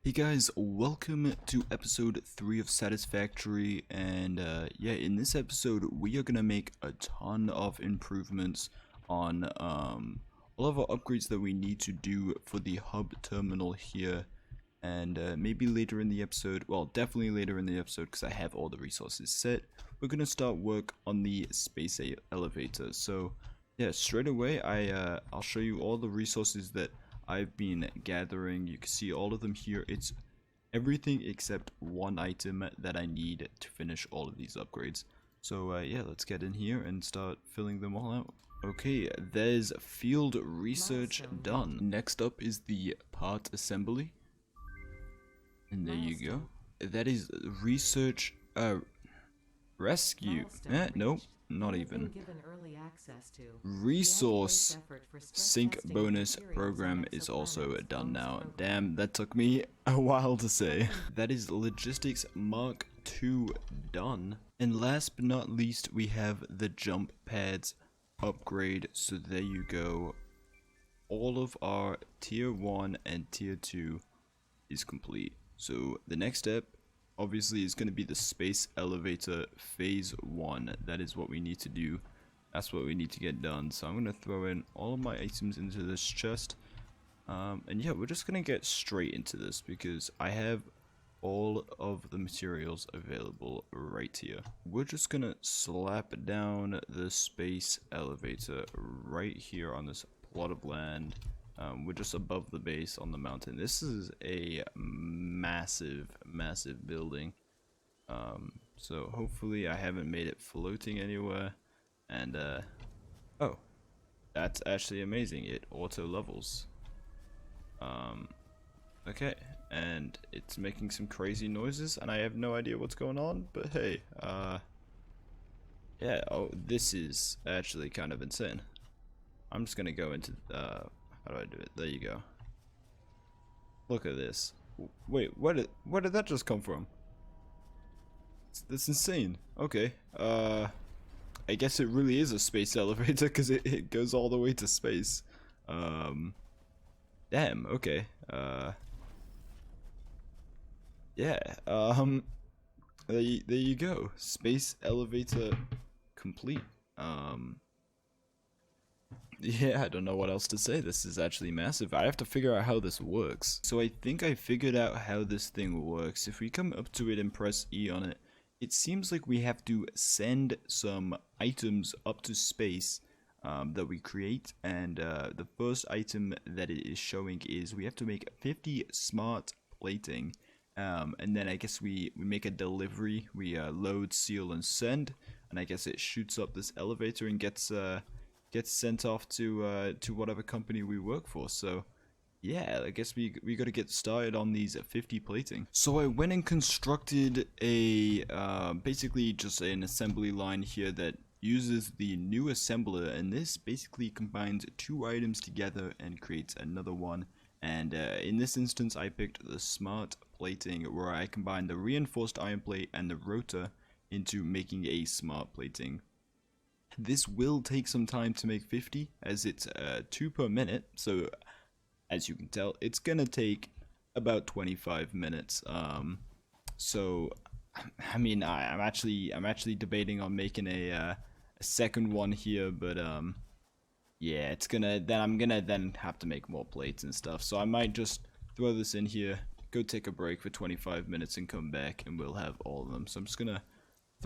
Hey guys, welcome to episode 3 of Satisfactory, and yeah, in this episode we are gonna make a ton of improvements on all of our upgrades that we need to do for the hub terminal here, and maybe later in the episode, well, definitely later in the episode because I have all the resources set, we're gonna start work on the space elevator. So yeah, straight away I'll show you all the resources that I've been gathering. You can see all of them here. It's everything except one item that I need to finish all of these upgrades. So yeah, let's get in here and start filling them all out. Okay, there's field research done. Next up is the part assembly. And there you go. That is research rescue. Nope, not even. Resource sync bonus program is also done now. Damn, that took me a while to say. That is logistics mark 2 done. And last but not least, we have the jump pads upgrade. So there you go. All of our tier 1 and tier 2 is complete. So the next step obviously is going to be the space elevator phase 1. That is what we need to do. That's what we need to get done. So I'm going to throw in all of my items into this chest. And yeah, we're just going to get straight into this because I have all of the materials available right here. We're just going to slap down the space elevator right here on this plot of land. We're just above the base on the mountain. This is a massive building. So hopefully I haven't made it floating anywhere. And oh, that's actually amazing. It auto levels. Okay, and it's making some crazy noises, and I have no idea what's going on. But hey, yeah. Oh, this is actually kind of insane. I'm just gonna go into how do I do it? There you go. Look at this. Wait, where did that just come from? That's insane. Okay. I guess it really is a space elevator because it goes all the way to space. Damn. Okay. Yeah. There you go. Space elevator complete. Yeah, I don't know what else to say. This is actually massive. I have to figure out how this works. So I think I figured out how this thing works. If we come up to it and press E on it, it seems like we have to send some items up to space that we create. And the first item that it is showing is we have to make 50 smart plating. And then I guess we make a delivery. We load, seal, and send. And I guess it shoots up this elevator and gets sent off to whatever company we work for. So yeah, I guess we got to get started on these 50 plating. So I went and constructed a basically just an assembly line here that uses the new assembler, and this basically combines two items together and creates another one. And in this instance I picked the smart plating, where I combine the reinforced iron plate and the rotor into making a smart plating. This will take some time to make 50, as it's 2 per minute, so as you can tell, it's gonna take about 25 minutes. So I mean, I'm actually debating on making a second one here, but yeah, I'm gonna then have to make more plates and stuff. So I might just throw this in here, go take a break for 25 minutes, and come back, and we'll have all of them. So I'm just gonna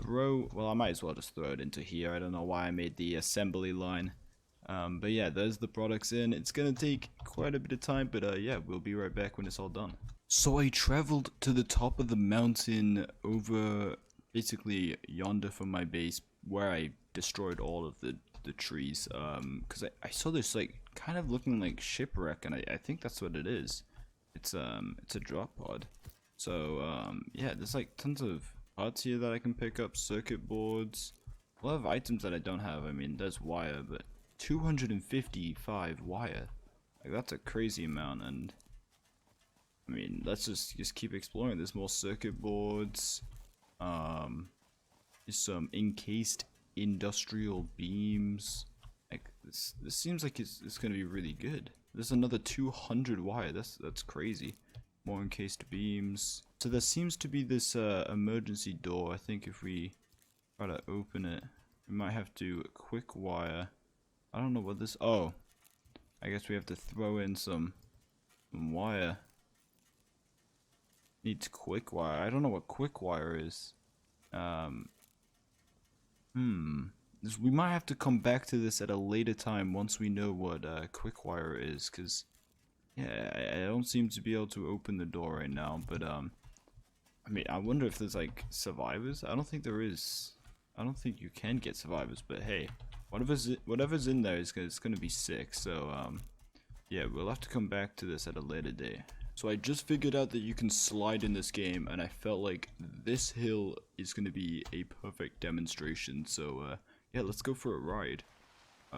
well, I might as well just throw it into here. I don't know why I made the assembly line. But yeah, there's the products in. It's gonna take quite a bit of time, but yeah, we'll be right back when it's all done. So I traveled to the top of the mountain over basically yonder from my base, where I destroyed all of the trees. Because I saw this like kind of looking like shipwreck, and I think that's what it is. It's a drop pod. So yeah, there's like tons of parts here that I can pick up, circuit boards, a lot of items that I don't have. I mean, there's wire, but 255 wire, like that's a crazy amount. And I mean, let's just keep exploring. There's more circuit boards, there's some encased industrial beams. Like this seems like it's gonna be really good. There's another 200 wire. That's crazy. More encased beams. So there seems to be this emergency door. I think if we try to open it, we might have to quick wire. I don't know what this... Oh, I guess we have to throw in some wire. Needs quick wire. I don't know what quick wire is. We might have to come back to this at a later time once we know what quick wire is, because yeah, I don't seem to be able to open the door right now. But I mean, I wonder if there's like survivors. I don't think there is. I don't think you can get survivors. But hey, whatever's in there is gonna be sick. So yeah, we'll have to come back to this at a later day. So I just figured out that you can slide in this game, and I felt like this hill is going to be a perfect demonstration. So yeah, let's go for a ride.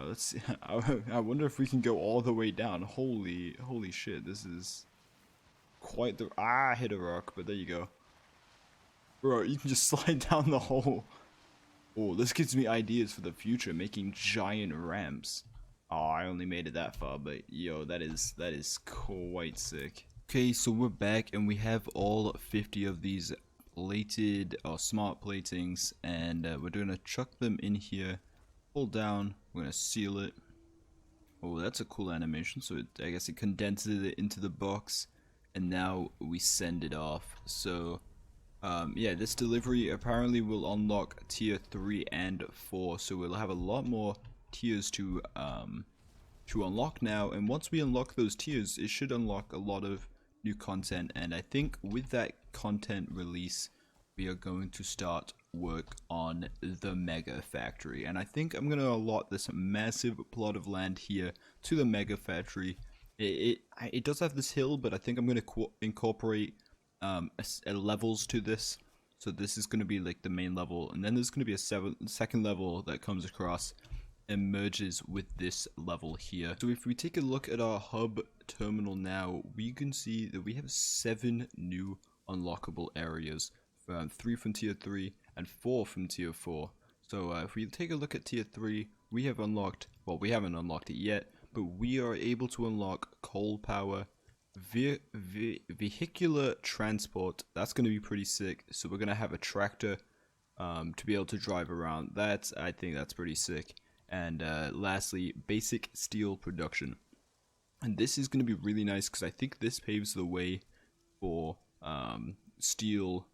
Let's see. I wonder if we can go all the way down. Holy shit, this is quite the... I hit a rock, but there you go. Bro, you can just slide down the hole. Oh, this gives me ideas for the future, making giant ramps. Oh, I only made it that far, but yo, that is quite sick. Okay, so we're back and we have all 50 of these plated or smart platings, and we're gonna chuck them in here. Pull down, we're gonna seal it. Oh, that's a cool animation. So I guess it condenses it into the box, and now we send it off. So yeah, this delivery apparently will unlock tier 3 and 4, so we'll have a lot more tiers to unlock now. And once we unlock those tiers, it should unlock a lot of new content, and I think with that content release we are going to start work on the mega factory. And I think I'm going to allot this massive plot of land here to the mega factory. It does have this hill, but I think I'm going to incorporate levels to this. So this is going to be like the main level, and then there's going to be a second level that comes across and merges with this level here. So if we take a look at our hub terminal now, we can see that we have 7 new unlockable areas, 3 from tier 3 and 4 from tier 4. So if we take a look at tier 3, we have unlocked, well, we haven't unlocked it yet, but we are able to unlock coal power, vehicular transport. That's going to be pretty sick. So we're going to have a tractor to be able to drive around. I think that's pretty sick. And lastly, basic steel production. And this is going to be really nice because I think this paves the way for steel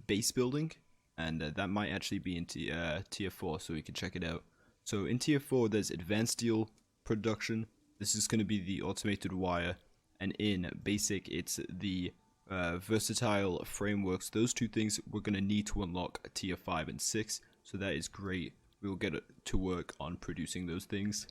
base building, and that might actually be in tier 4, so we can check it out. So in tier 4 there's advanced steel production. This is going to be the automated wire, and in basic it's the versatile frameworks. Those two things we're going to need to unlock tier 5 and 6, so that is great. We'll get to work on producing those things.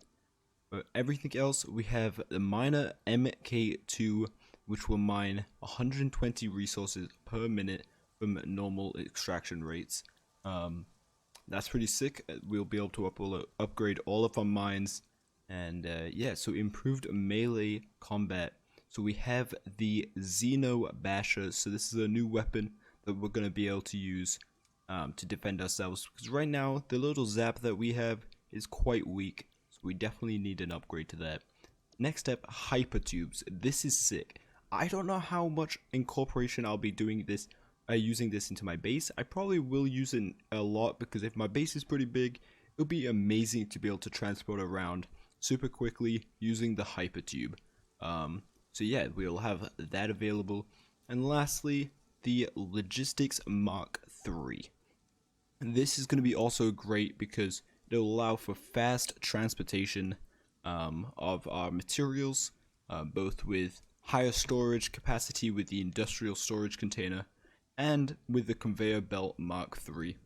But everything else, we have the miner MK2, which will mine 120 resources per minute from normal extraction rates. That's pretty sick. We'll be able to upgrade all of our mines. And yeah, so improved melee combat. So we have the Xeno Basher. So this is a new weapon that we're going to be able to use to defend ourselves, because right now the little zap that we have is quite weak, so we definitely need an upgrade to that. Next up, hypertubes. This is sick. I don't know how much incorporation I'll be doing this, using this into my base. I probably will use it a lot, because if my base is pretty big, it'll be amazing to be able to transport around super quickly using the hypertube. So yeah, we'll have that available. And lastly, the logistics Mark III. And this is going to be also great because it'll allow for fast transportation of our materials, both with higher storage capacity with the industrial storage container and with the conveyor belt Mark III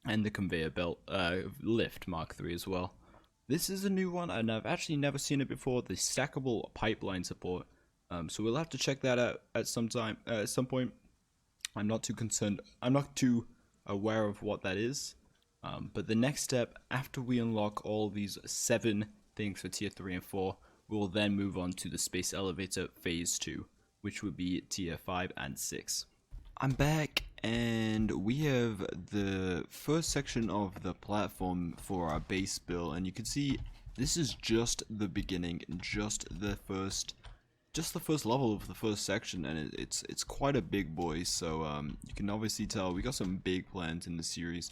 and the conveyor belt lift Mark III as well. This is a new one, and I've actually never seen it before, the stackable pipeline support. So we'll have to check that out at some point. I'm not too aware of what that is. But the next step, after we unlock all these 7 things for tier 3 and 4, we'll then move on to the space elevator phase 2, which would be tier 5 and 6. I'm back, and we have the first section of the platform for our base build, and you can see this is just the beginning, just the first just the first level of the first section, and it's quite a big boy. So you can obviously tell we got some big plans in the series.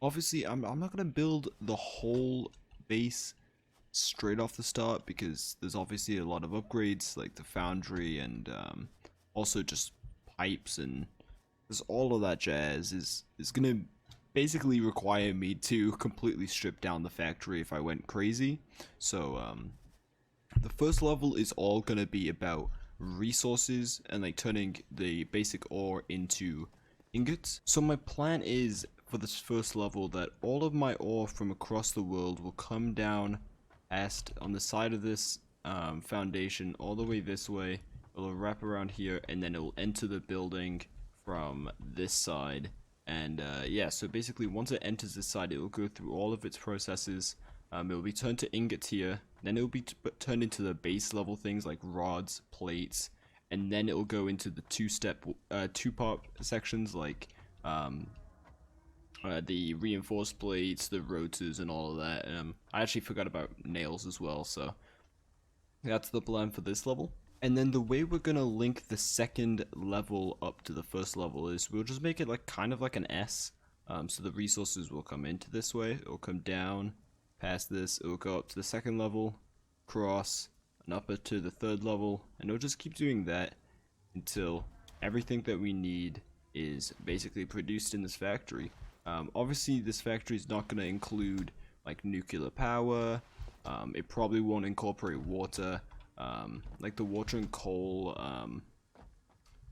Obviously, I'm not gonna build the whole base straight off the start because there's obviously a lot of upgrades like the foundry and also just pipes and there's all of that jazz is gonna basically require me to completely strip down the factory if I went crazy. So the first level is all gonna be about resources and like turning the basic ore into ingots. So my plan is for this first level that all of my ore from across the world will come down past on the side of this foundation all the way this way. It'll wrap around here and then it will enter the building from this side. And yeah, so basically once it enters this side, it will go through all of its processes. It will be turned to ingots here, then it will be turned into the base level things like rods, plates, and then it will go into the two-part sections like the reinforced plates, the rotors, and all of that. I actually forgot about nails as well, so that's the plan for this level. And then the way we're gonna link the second level up to the first level is we'll just make it like kind of like an S. So the resources will come into this way, it will come down past this, it will go up to the second level, cross, and up to the third level, and it'll just keep doing that until everything that we need is basically produced in this factory. Obviously this factory is not going to include like nuclear power, it probably won't incorporate water, like the water and coal,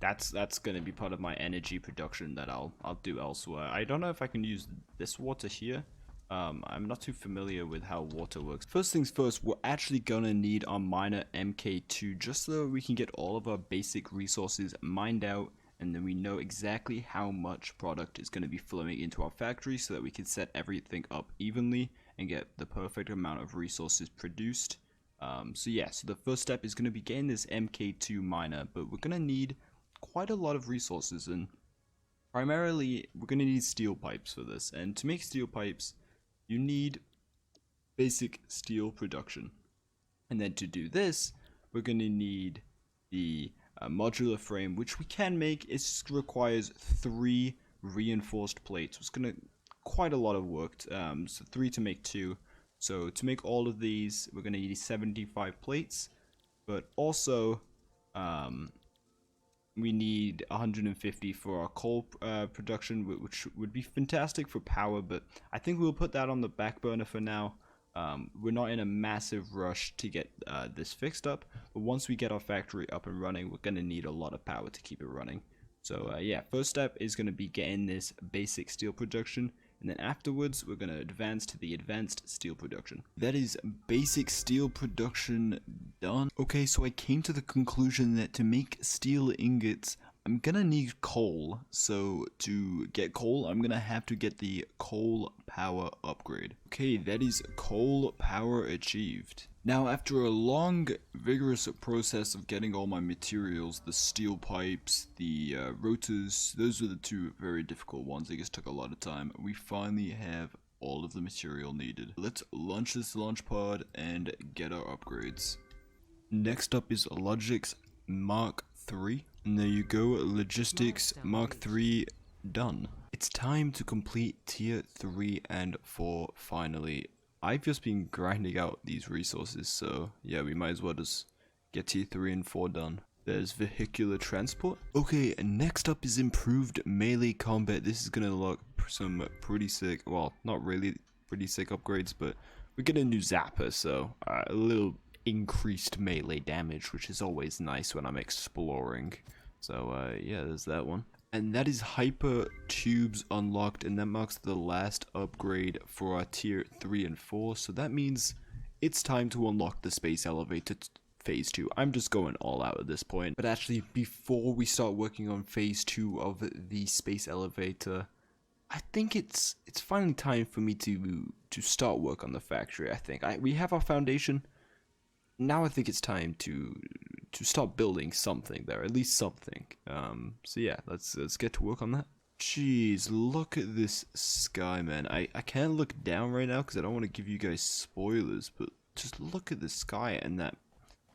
that's going to be part of my energy production that I'll do elsewhere. I don't know if I can use this water here. I'm not too familiar with how water works. First things first, we're actually gonna need our miner MK2 just so we can get all of our basic resources mined out, and then we know exactly how much product is going to be flowing into our factory so that we can set everything up evenly and get the perfect amount of resources produced. So yeah, so the first step is going to be getting this MK2 miner, but we're going to need quite a lot of resources, and primarily we're going to need steel pipes for this. And to make steel pipes, you need basic steel production. And then to do this, we're going to need the modular frame, which we can make. It just requires 3 reinforced plates. It's going to quite a lot of work. So 3 to make 2. So to make all of these, we're going to need 75 plates. But also, we need 150 for our coal production, which would be fantastic for power, but I think we'll put that on the back burner for now. We're not in a massive rush to get this fixed up, but once we get our factory up and running, we're going to need a lot of power to keep it running. So yeah, first step is going to be getting this basic steel production, and then afterwards we're going to advance to the advanced steel production. That is basic steel production done. Okay, so I came to the conclusion that to make steel ingots, I'm gonna need coal. So to get coal, I'm gonna have to get the coal power upgrade. Okay, that is coal power achieved. Now, after a long, vigorous process of getting all my materials, the steel pipes, the rotors, those were the 2 very difficult ones. They just took a lot of time. We finally have all of the material needed. Let's launch this launch pod and get our upgrades. Next up is Logics Mark III. And there you go, Logistics Mark III done. It's time to complete tier 3 and 4 finally. I've just been grinding out these resources, so yeah, we might as well just get tier 3 and 4 done. There's vehicular transport. Okay, and next up is improved melee combat. This is gonna unlock some pretty sick, well, not really pretty sick upgrades, but we get a new zapper, so a little increased melee damage, which is always nice when I'm exploring. So yeah, there's that one. And that is hyper tubes unlocked, and that marks the last upgrade for our tier 3 and 4. So that means it's time to unlock the space elevator phase 2. I'm just going all out at this point. But actually, before we start working on phase 2 of the space elevator, I think it's finally time for me to start work on the factory. I think we have our foundation. Now I think it's time to start building something there, at least something. So yeah, let's get to work on that. Jeez, look at this sky, man. I can't look down right now because I don't want to give you guys spoilers, but just look at the sky and that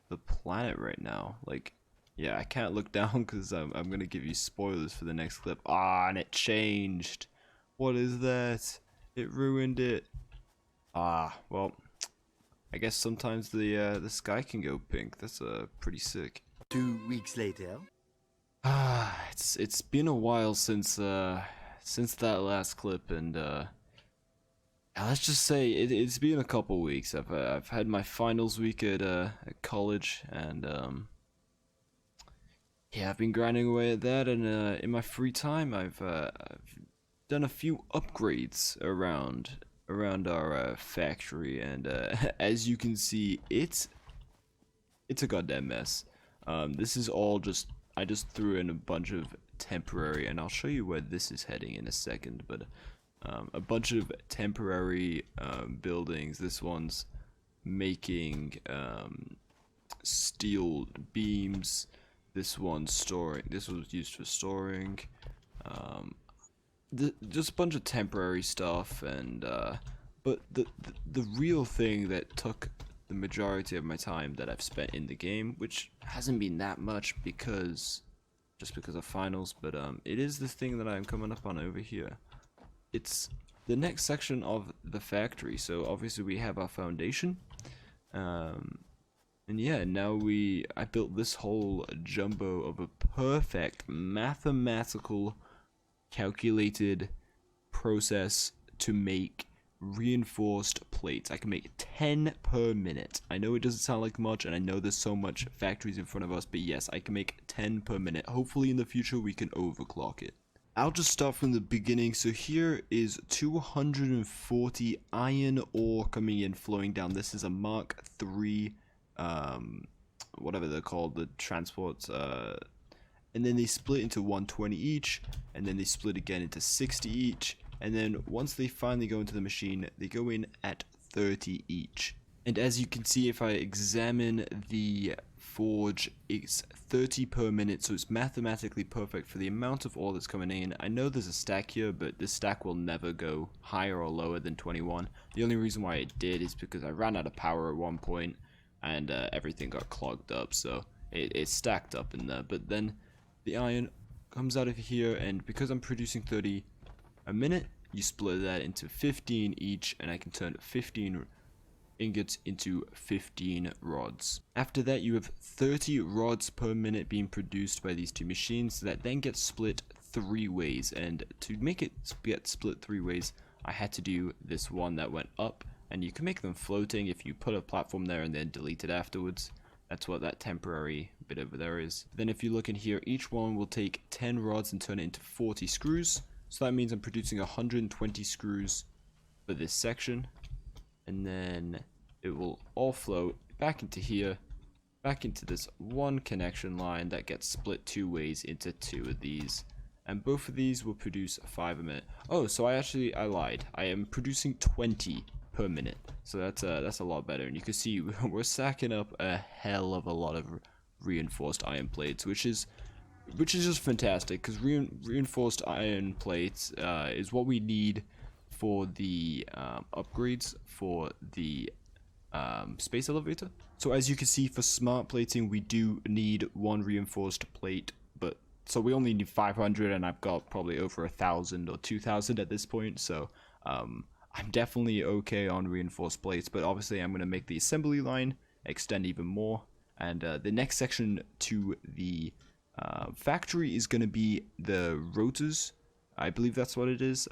the planet right now. Like, yeah, I can't look down because I'm gonna give you spoilers for the next clip. Ah, and it changed. What is that? It ruined it. Ah, well, I guess sometimes the sky can go pink. That's pretty sick. 2 weeks later. Ah, it's been a while since that last clip, and let's just say it's been a couple weeks. I've had my finals week at college, and yeah, I've been grinding away at that, and in my free time, I've done a few upgrades around our factory, and as you can see, it's a goddamn mess. This is all just I just threw in a bunch of temporary, and I'll show you where this is heading in a second, but a bunch of temporary buildings. This one's making steel beams. This one's storing. This was used for storing. Just a bunch of temporary stuff, and but the real thing that took the majority of my time that I've spent in the game, which hasn't been that much because of finals, but it is the thing that I'm coming up on over here. It's the next section of the factory. So obviously we have our foundation, and yeah, now I built this whole jumbo of a perfect mathematical calculated process to make reinforced plates. I can make 10 per minute. I know it doesn't sound like much, and I know there's so much factories in front of us, but yes, I can make 10 per minute. Hopefully in the future we can overclock it. I'll just start from the beginning. So here is 240 iron ore coming in, flowing down. This is a Mark III, whatever they're called, the transports, and then they split into 120 each, and then they split again into 60 each, and then once they finally go into the machine, they go in at 30 each. And as you can see, if I examine the forge, it's 30 per minute, so it's mathematically perfect for the amount of ore that's coming in. I know there's a stack here, but this stack will never go higher or lower than 21. The only reason why it did is because I ran out of power at one point, and everything got clogged up, so it stacked up in there. But then the iron comes out of here, and because I'm producing 30 a minute, you split that into 15 each, and I can turn 15 ingots into 15 rods. After that, you have 30 rods per minute being produced by these two machines that then get split 3 ways, and to make it get split 3 ways, I had to do this one that went up, and you can make them floating if you put a platform there and then delete it afterwards. That's what that temporary bit over there is. Then if you look in here, each one will take 10 rods and turn it into 40 screws. So that means I'm producing 120 screws for this section. And then it will all flow back into here, back into this one connection line that gets split 2 ways into 2 of these. And both of these will produce 5 a minute. Oh, so I lied. I am producing 20 per minute. So that's a lot better. And you can see we're stacking up a hell of a lot of reinforced iron plates, which is just fantastic, because reinforced iron plates is what we need for the upgrades for the space elevator. So as you can see, for smart plating, we do need 1 reinforced plate, but so we only need 500, and I've got probably over 1,000 or 2,000 at this point. So I'm definitely okay on reinforced plates, but obviously I'm going to make the assembly line extend even more. And the next section to the factory is going to be the rotors. I believe that's what it is.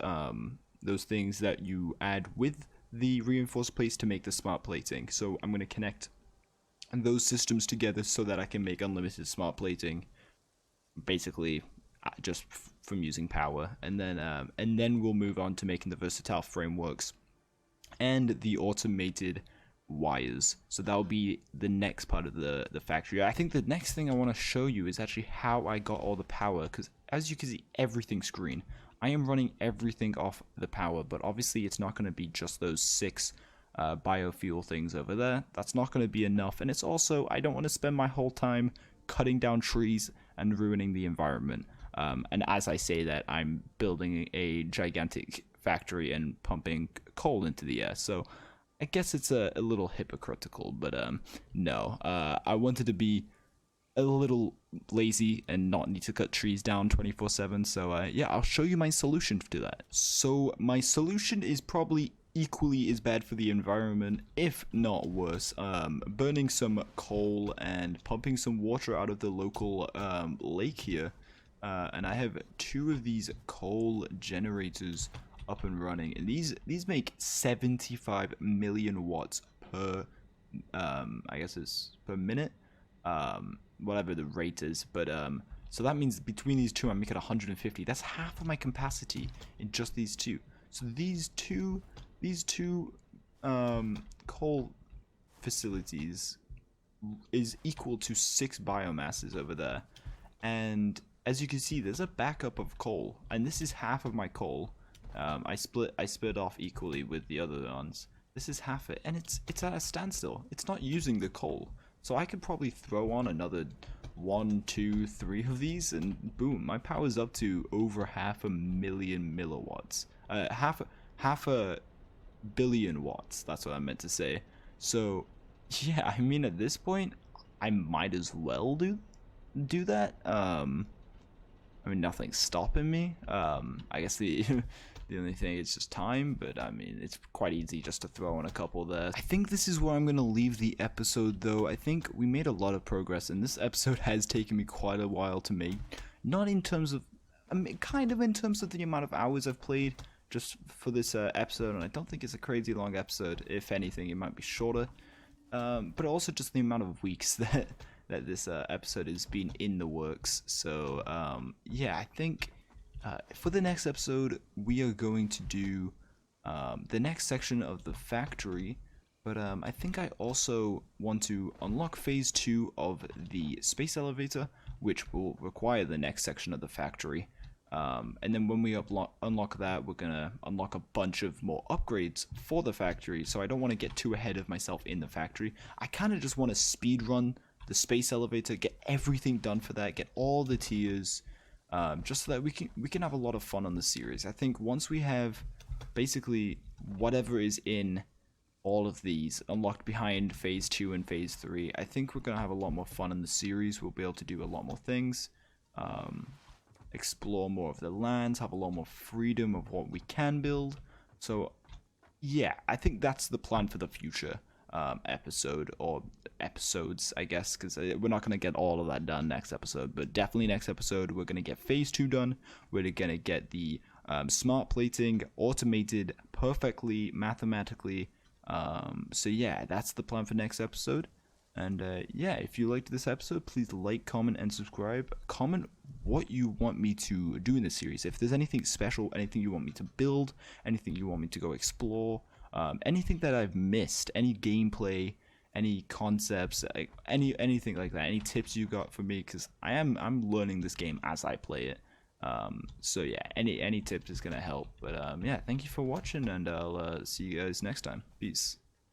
Those things that you add with the reinforced plates to make the smart plating. So I'm going to connect those systems together so that I can make unlimited smart plating, basically just from using power. And then we'll move on to making the versatile frameworks and the automated wires. So that'll be the next part of the factory. I think the next thing I want to show you is actually how I got all the power, because as you can see, everything's green. I am running everything off the power, but obviously it's not going to be just those 6 biofuel things over there. That's not going to be enough, and it's also, I don't want to spend my whole time cutting down trees and ruining the environment. And as I say that, I'm building a gigantic factory and pumping coal into the air, so I guess it's a little hypocritical, but no. I wanted to be a little lazy and not need to cut trees down 24/7. So yeah, I'll show you my solution to that. So my solution is probably equally as bad for the environment, if not worse. Burning some coal and pumping some water out of the local lake here. And I have 2 of these coal generators up and running, and these make 75 million watts per I guess it's per minute, whatever the rate is, but so that means between these 2 I'm making 150. That's half of my capacity in just these 2. So these two coal facilities is equal to 6 biomasses over there, and as you can see, there's a backup of coal, and this is half of my coal. I split off equally with the other ones. This is half it, and it's at a standstill. It's not using the coal, so I could probably throw on another 1, 2, 3 of these, and boom, my power's up to over 500,000 milliwatts. Half a billion watts. That's what I meant to say. So yeah, I mean, at this point, I might as well do that. I mean, nothing's stopping me. I guess the the only thing is just time, but I mean, it's quite easy just to throw in a couple there. I think this is where I'm going to leave the episode, though. I think we made a lot of progress, and this episode has taken me quite a while to make. Not in terms of, I mean, kind of in terms of the amount of hours I've played just for this episode, and I don't think it's a crazy long episode. If anything, it might be shorter. But also just the amount of weeks that this episode has been in the works. So yeah, I think for the next episode we are going to do the next section of the factory, but I think I also want to unlock phase 2 of the space elevator, which will require the next section of the factory. And then when we unlock that, we're gonna unlock a bunch of more upgrades for the factory. So I don't want to get too ahead of myself in the factory. I kind of just want to speed run the space elevator, get everything done for that, get all the tiers, just so that we can have a lot of fun on the series. I think once we have basically whatever is in all of these unlocked behind phase 2 and phase 3, I think we're gonna have a lot more fun in the series. We'll be able to do a lot more things. Explore more of the lands, have a lot more freedom of what we can build. So yeah, I think that's the plan for the future episode, or episodes, I guess, because we're not going to get all of that done next episode, but definitely next episode we're going to get phase 2 done. We're going to get the smart plating automated perfectly mathematically. So yeah, that's the plan for next episode. And yeah, if you liked this episode, please like, comment, and subscribe. Comment what you want me to do in this series. If there's anything special, anything you want me to build, anything you want me to go explore, anything that I've missed, any gameplay, any concepts, anything like that, any tips you got for me, because I'm learning this game as I play it. So yeah, any tips is gonna help. But yeah, thank you for watching, and I'll see you guys next time. Peace.